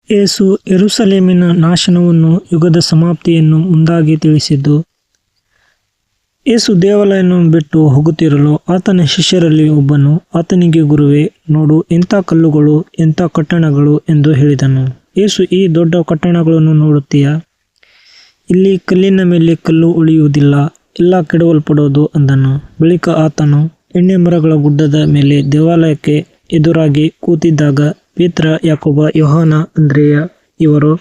ಯೇಸು ಯೆರೂಸಲೇಮಿನ ನಾಶನವನ್ನು ಯುಗದ ಸಮಾಪ್ತಿಯನ್ನು ಮುಂದಾಗಿ ತಿಳಿಸಿದ್ದು. ಯೇಸು ದೇವಾಲಯವನ್ನು ಬಿಟ್ಟು ಹೋಗುತ್ತಿರಲು ಆತನ ಶಿಷ್ಯರಲ್ಲಿ ಒಬ್ಬನು ಆತನಿಗೆ, ಗುರುವೇ, ನೋಡು, ಇಂಥ ಕಲ್ಲುಗಳು, ಇಂಥ ಕಟ್ಟಡಗಳು ಎಂದು ಹೇಳಿದನು. ಯೇಸು, ಈ ದೊಡ್ಡ ಕಟ್ಟಡಗಳನ್ನು ನೋಡುತ್ತೀಯಾ? ಇಲ್ಲಿ ಕಲ್ಲಿನ ಮೇಲೆ ಕಲ್ಲು ಉಳಿಯುವುದಿಲ್ಲ, ಎಲ್ಲ ಕೆಡವಲ್ಪಡುವುದು ಅಂದನು. ಬಳಿಕ ಆತನು ಎಣ್ಣೆ ಮರಗಳ ಗುಡ್ಡದ ಮೇಲೆ ದೇವಾಲಯಕ್ಕೆ ಎದುರಾಗಿ ಕೂತಿದ್ದಾಗ ಪೇತ್ರ, ಯಾಕೋಬ, ಯೋಹಾನ, ಅಂದ್ರೆಯ ಇವರು,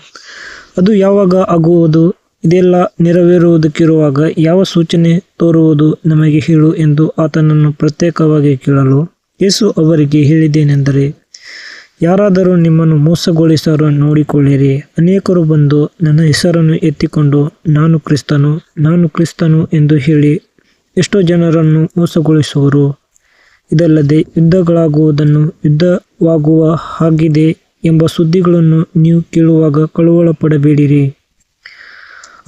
ಅದು ಯಾವಾಗ ಆಗುವುದು? ಇದೆಲ್ಲ ನೆರವೇರುವುದಕ್ಕಿರುವಾಗ ಯಾವ ಸೂಚನೆ ತೋರುವುದು ನಮಗೆ ಹೇಳು ಎಂದು ಆತನನ್ನು ಪ್ರತ್ಯೇಕವಾಗಿ ಕೇಳಲು, ಯೇಸು ಅವರಿಗೆ ಹೇಳಿದ್ದೇನೆಂದರೆ, ಯಾರಾದರೂ ನಿಮ್ಮನ್ನು ಮೋಸಗೊಳಿಸಲು ನೋಡಿಕೊಳ್ಳಿರಿ. ಅನೇಕರು ಬಂದು ನನ್ನ ಹೆಸರನ್ನು ಎತ್ತಿಕೊಂಡು ನಾನು ಕ್ರಿಸ್ತನು ಎಂದು ಹೇಳಿ ಎಷ್ಟೋ ಜನರನ್ನು ಮೋಸಗೊಳಿಸುವರು. ಇದಲ್ಲದೆ ಯುದ್ಧಗಳಾಗುವುದನ್ನು, ಯುದ್ಧವಾಗುವ ಹಾಗಿದೆ ಎಂಬ ಸುದ್ದಿಗಳನ್ನು ನೀವು ಕೇಳುವಾಗ ಕಳವಳಪಡಬೇಡಿರಿ.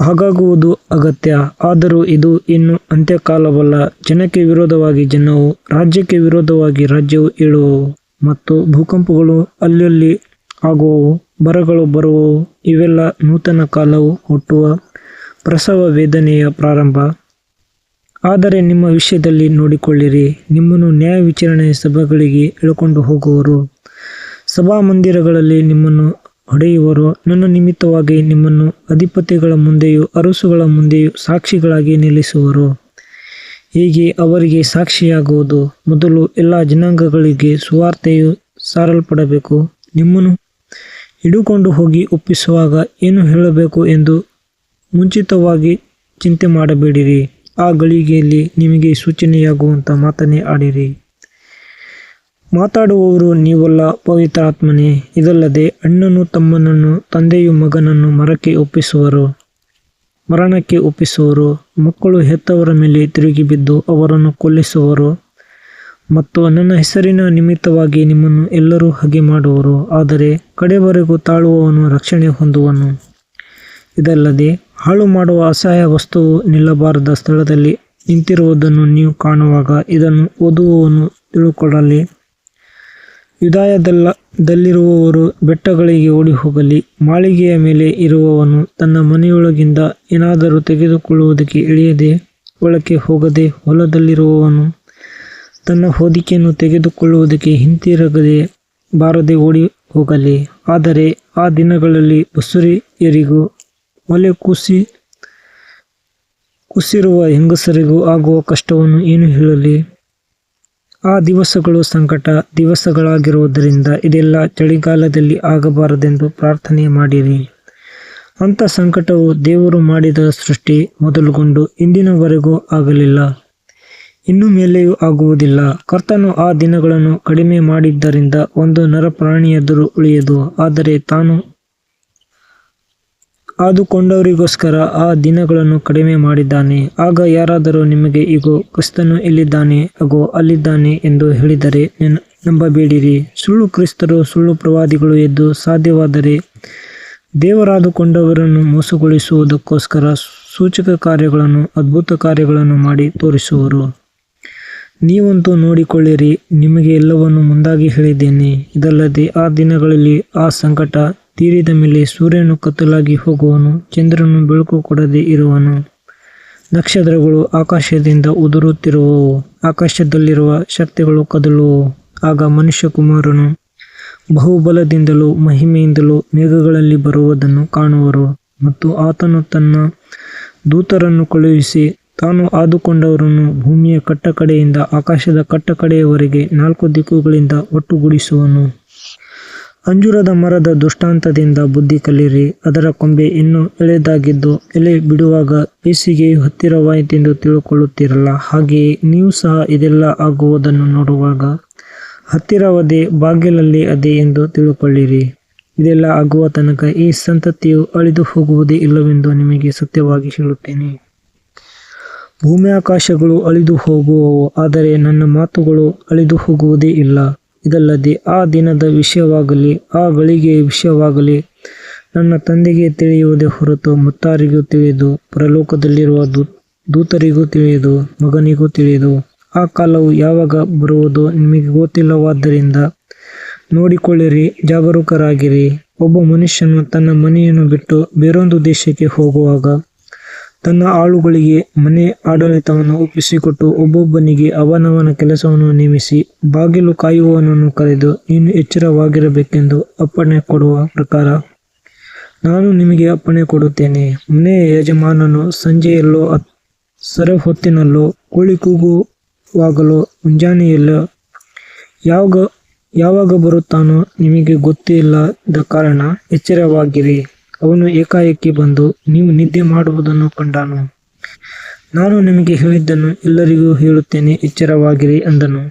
ಹಾಗಾಗುವುದು ಅಗತ್ಯ, ಆದರೂ ಇದು ಇನ್ನು ಅಂತ್ಯಕಾಲವಲ್ಲ. ಜನಕ್ಕೆ ವಿರೋಧವಾಗಿ ಜನವು, ರಾಜ್ಯಕ್ಕೆ ವಿರೋಧವಾಗಿ ರಾಜ್ಯವು ಏಳುವವು, ಮತ್ತು ಭೂಕಂಪಗಳು ಅಲ್ಲಲ್ಲಿ ಆಗುವವು, ಬರಗಳು ಬರುವವು. ಇವೆಲ್ಲ ನೂತನ ಕಾಲವು ಹುಟ್ಟುವ ಪ್ರಸವ ವೇದನೆಯ ಪ್ರಾರಂಭ. ಆದರೆ ನಿಮ್ಮ ವಿಷಯದಲ್ಲಿ ನೋಡಿಕೊಳ್ಳಿರಿ, ನಿಮ್ಮನ್ನು ನ್ಯಾಯ ವಿಚಾರಣೆಯ ಸಭೆಗಳಿಗೆ ಎಳೆದುಕೊಂಡು ಹೋಗುವರು, ಸಭಾಮಂದಿರಗಳಲ್ಲಿ ನಿಮ್ಮನ್ನು ಹೊಡೆಯುವರು. ನನ್ನ ನಿಮಿತ್ತವಾಗಿ ನಿಮ್ಮನ್ನು ಅಧಿಪತಿಗಳ ಮುಂದೆಯೂ ಅರಸುಗಳ ಮುಂದೆಯೂ ಸಾಕ್ಷಿಗಳಾಗಿ ನಿಲ್ಲಿಸುವರು. ಹೀಗೆ ಅವರಿಗೆ ಸಾಕ್ಷಿಯಾಗುವುದು. ಮೊದಲು ಎಲ್ಲ ಜನಾಂಗಗಳಿಗೆ ಸುವಾರ್ತೆಯು ಸಾರಲ್ಪಡಬೇಕು. ನಿಮ್ಮನ್ನು ಹಿಡಿದುಕೊಂಡು ಹೋಗಿ ಒಪ್ಪಿಸುವಾಗ ಏನು ಹೇಳಬೇಕು ಎಂದು ಮುಂಚಿತವಾಗಿ ಚಿಂತೆ ಮಾಡಬೇಡಿರಿ. ಆ ಗಳಿಗೆಯಲ್ಲಿ ನಿಮಗೆ ಸೂಚನೆಯಾಗುವಂಥ ಮಾತನ್ನೇ ಆಡಿರಿ. ಮಾತಾಡುವವರು ನೀವಲ್ಲ, ಪವಿತ್ರಾತ್ಮನೇ. ಇದಲ್ಲದೆ ಅಣ್ಣನು ತಮ್ಮನನ್ನು, ತಂದೆಯು ಮಗನನ್ನು ಮರಣಕ್ಕೆ ಒಪ್ಪಿಸುವರು. ಮಕ್ಕಳು ಹೆತ್ತವರ ಮೇಲೆ ತಿರುಗಿ ಬಿದ್ದು ಅವರನ್ನು ಕೊಲ್ಲಿಸುವರು. ಮತ್ತು ನನ್ನ ಹೆಸರಿನ ನಿಮಿತ್ತವಾಗಿ ನಿಮ್ಮನ್ನು ಎಲ್ಲರೂ ಹಾಗೆ ಮಾಡುವರು. ಆದರೆ ಕಡೆವರೆಗೂ ತಾಳುವವನು ರಕ್ಷಣೆ ಹೊಂದುವನು. ಇದಲ್ಲದೆ ಹಾಳು ಮಾಡುವ ಅಸಹ್ಯ ವಸ್ತುವು ನಿಲ್ಲಬಾರದ ಸ್ಥಳದಲ್ಲಿ ನಿಂತಿರುವುದನ್ನು ನೀವು ಕಾಣುವಾಗ ಇದನ್ನು ಓದುವವನು ತಿಳುಕೊಳ್ಳಲಿ. ಯೂದಾಯದಲ್ಲಿರುವವರು ಬೆಟ್ಟಗಳಿಗೆ ಓಡಿಹೋಗಲಿ. ಮಾಳಿಗೆಯ ಮೇಲೆ ಇರುವವನು ತನ್ನ ಮನೆಯೊಳಗಿಂದ ಏನಾದರೂ ತೆಗೆದುಕೊಳ್ಳುವುದಕ್ಕೆ ಇಳಿಯದೆ ಒಳಕ್ಕೆ ಹೋಗದೆ, ಹೊಲದಲ್ಲಿರುವವನು ತನ್ನ ಹೊದಿಕೆಯನ್ನು ತೆಗೆದುಕೊಳ್ಳುವುದಕ್ಕೆ ಹಿಂತಿರುಗದೆ ಬಾರದೆ ಓಡಿ ಹೋಗಲಿ. ಆದರೆ ಆ ದಿನಗಳಲ್ಲಿ ಬಸುರಿಯರಿಗೂ ಒಲೆ ಕುಸಿರುವ ಹೆಂಗಸರಿಗೂ ಆಗುವ ಕಷ್ಟವನ್ನು ಏನು ಹೇಳಲಿ? ಆ ದಿವಸಗಳು ಸಂಕಟ ದಿವಸಗಳಾಗಿರುವುದರಿಂದ ಇದೆಲ್ಲ ಚಳಿಗಾಲದಲ್ಲಿ ಆಗಬಾರದೆಂದು ಪ್ರಾರ್ಥನೆ ಮಾಡಿರಿ. ಅಂಥ ಸಂಕಟವು ದೇವರು ಮಾಡಿದ ಸೃಷ್ಟಿ ಮೊದಲುಗೊಂಡು ಇಂದಿನವರೆಗೂ ಆಗಲಿಲ್ಲ, ಇನ್ನು ಮೇಲೆಯೂ ಆಗುವುದಿಲ್ಲ. ಕರ್ತನು ಆ ದಿನಗಳನ್ನು ಕಡಿಮೆ ಮಾಡಿದ್ದರಿಂದ ಒಂದು ನರಪ್ರಾಣಿಯಾದರೂ ಉಳಿಯದು. ಆದರೆ ತಾನು ಆದುಕೊಂಡವರಿಗೋಸ್ಕರ ಆ ದಿನಗಳನ್ನು ಕಡಿಮೆ ಮಾಡಿದ್ದಾನೆ. ಆಗ ಯಾರಾದರೂ ನಿಮಗೆ, ಇಗೋ, ಕ್ರಿಸ್ತನು ಇಲ್ಲಿದ್ದಾನೆ, ಅಗೋ ಅಲ್ಲಿದ್ದಾನೆ ಎಂದು ಹೇಳಿದರೆ ನಂಬಬೇಡಿರಿ. ಸುಳ್ಳು ಕ್ರಿಸ್ತರು, ಸುಳ್ಳು ಪ್ರವಾದಿಗಳು ಎದ್ದು ಸಾಧ್ಯವಾದರೆ ದೇವರಾದುಕೊಂಡವರನ್ನು ಮೋಸಗೊಳಿಸುವುದಕ್ಕೋಸ್ಕರ ಸೂಚಕ ಕಾರ್ಯಗಳನ್ನು, ಅದ್ಭುತ ಕಾರ್ಯಗಳನ್ನು ಮಾಡಿ ತೋರಿಸುವರು. ನೀವಂತೂ ನೋಡಿಕೊಳ್ಳಿರಿ, ನಿಮಗೆ ಎಲ್ಲವನ್ನೂ ಮುಂದಾಗಿ ಹೇಳಿದ್ದೇನೆ. ಇದಲ್ಲದೆ ಆ ದಿನಗಳಲ್ಲಿ ಆ ಸಂಕಟ ತೀರಿದ ಮೇಲೆ ಸೂರ್ಯನು ಕತ್ತಲಾಗಿ ಹೋಗುವನು, ಚಂದ್ರನು ಬೆಳಕು ಕೊಡದೆ ಇರುವನು, ನಕ್ಷತ್ರಗಳು ಆಕಾಶದಿಂದ ಉದುರುತ್ತಿರುವವು, ಆಕಾಶದಲ್ಲಿರುವ ಶಕ್ತಿಗಳು ಕದಲುವವು. ಆಗ ಮನುಷ್ಯಕುಮಾರನು ಬಹುಬಲದಿಂದಲೂ ಮಹಿಮೆಯಿಂದಲೂ ಮೇಘಗಳಲ್ಲಿ ಬರುವುದನ್ನು ಕಾಣುವರು. ಮತ್ತು ಆತನು ತನ್ನ ದೂತರನ್ನು ಕಳುಹಿಸಿ ತಾನು ಆದುಕೊಂಡವರನ್ನು ಭೂಮಿಯ ಕಟ್ಟಕಡೆಯಿಂದ ಆಕಾಶದ ಕಟ್ಟಕಡೆಯವರೆಗೆ 4 ದಿಕ್ಕುಗಳಿಂದ ಒಟ್ಟುಗೂಡಿಸುವನು. ಅಂಜೂರದ ಮರದ ದೃಷ್ಟಾಂತದಿಂದ ಬುದ್ಧಿ ಕಲಿಯಿರಿ. ಅದರ ಕೊಂಬೆ ಇನ್ನೂ ಎಳೆದಾಗಿದ್ದು ಎಲೆ ಬಿಡುವಾಗ ಬೇಸಿಗೆಯು ಹತ್ತಿರವಾಯಿತೆಂದು ತಿಳುಕೊಳ್ಳುತ್ತೀರಲ್ಲ, ಹಾಗೆಯೇ ನೀವು ಸಹ ಇದೆಲ್ಲ ಆಗುವುದನ್ನು ನೋಡುವಾಗ ಹತ್ತಿರವದೇ, ಬಾಗಿಲಲ್ಲಿ ಅದೇ ಎಂದು ತಿಳುಕೊಳ್ಳಿರಿ. ಇದೆಲ್ಲ ಆಗುವ ತನಕ ಈ ಸಂತತಿಯು ಅಳಿದು ಹೋಗುವುದೇ ಇಲ್ಲವೆಂದು ನಿಮಗೆ ಸತ್ಯವಾಗಿ ಹೇಳುತ್ತೇನೆ. ಭೂಮ್ಯಾಕಾಶಗಳು ಅಳಿದು ಹೋಗುವವು, ಆದರೆ ನನ್ನ ಮಾತುಗಳು ಅಳಿದು ಹೋಗುವುದೇ ಇಲ್ಲ. ಇದಲ್ಲದೆ ಆ ದಿನದ ವಿಷಯವಾಗಲಿ ಆ ಗಳಿಗೆಯ ವಿಷಯವಾಗಲಿ ನನ್ನ ತಂದೆಗೆ ತಿಳಿಯುವುದೇ ಹೊರತು ಮತ್ತಾರಿಗೂ ತಿಳಿದು, ಪರಲೋಕದಲ್ಲಿರುವ ದೂತರಿಗೂ ತಿಳಿದು, ಮಗನಿಗೂ ತಿಳಿದು. ಆ ಕಾಲವು ಯಾವಾಗ ಬರುವುದೋ ನಿಮಗೆ ಗೊತ್ತಿಲ್ಲವಾದ್ದರಿಂದ ನೋಡಿಕೊಳ್ಳಿರಿ, ಜಾಗರೂಕರಾಗಿರಿ. ಒಬ್ಬ ಮನುಷ್ಯನು ತನ್ನ ಮನೆಯನ್ನು ಬಿಟ್ಟು ಬೇರೊಂದು ದೇಶಕ್ಕೆ ಹೋಗುವಾಗ ತನ್ನ ಆಳುಗಳಿಗೆ ಮನೆ ಆಡಳಿತವನ್ನು ಒಪ್ಪಿಸಿಕೊಟ್ಟು ಒಬ್ಬೊಬ್ಬನಿಗೆ ಅವನವನ ಕೆಲಸವನ್ನು ನೇಮಿಸಿ ಬಾಗಿಲು ಕಾಯುವವನನ್ನು ಕರೆದು ನೀನು ಎಚ್ಚರವಾಗಿರಬೇಕೆಂದು ಅಪ್ಪಣೆ ಕೊಡುವ ಪ್ರಕಾರ ನಾನು ನಿಮಗೆ ಅಪ್ಪಣೆ ಕೊಡುತ್ತೇನೆ. ಮನೆಯ ಯಜಮಾನನು ಸಂಜೆಯಲ್ಲೋ ಸರಹೊತ್ತಿನಲ್ಲೋ ಕೋಳಿ ಕೂಗುವಾಗಲೋ ಮುಂಜಾನೆಯಲ್ಲೋ ಯಾವಾಗ ಬರುತ್ತಾನೋ ನಿಮಗೆ ಗೊತ್ತಿಲ್ಲದ ಕಾರಣ ಎಚ್ಚರವಾಗಿರಿ. ಅವನು ಏಕಾಏಕಿ ಬಂದು ನೀವು ನಿದ್ದೆ ಮಾಡುವುದನ್ನು ಕಂಡಾನು. ನಾನು ನಿಮಗೆ ಹೇಳಿದ್ದನ್ನು ಎಲ್ಲರಿಗೂ ಹೇಳುತ್ತೇನೆ, ಎಚ್ಚರವಾಗಿರಿ ಅಂದನು.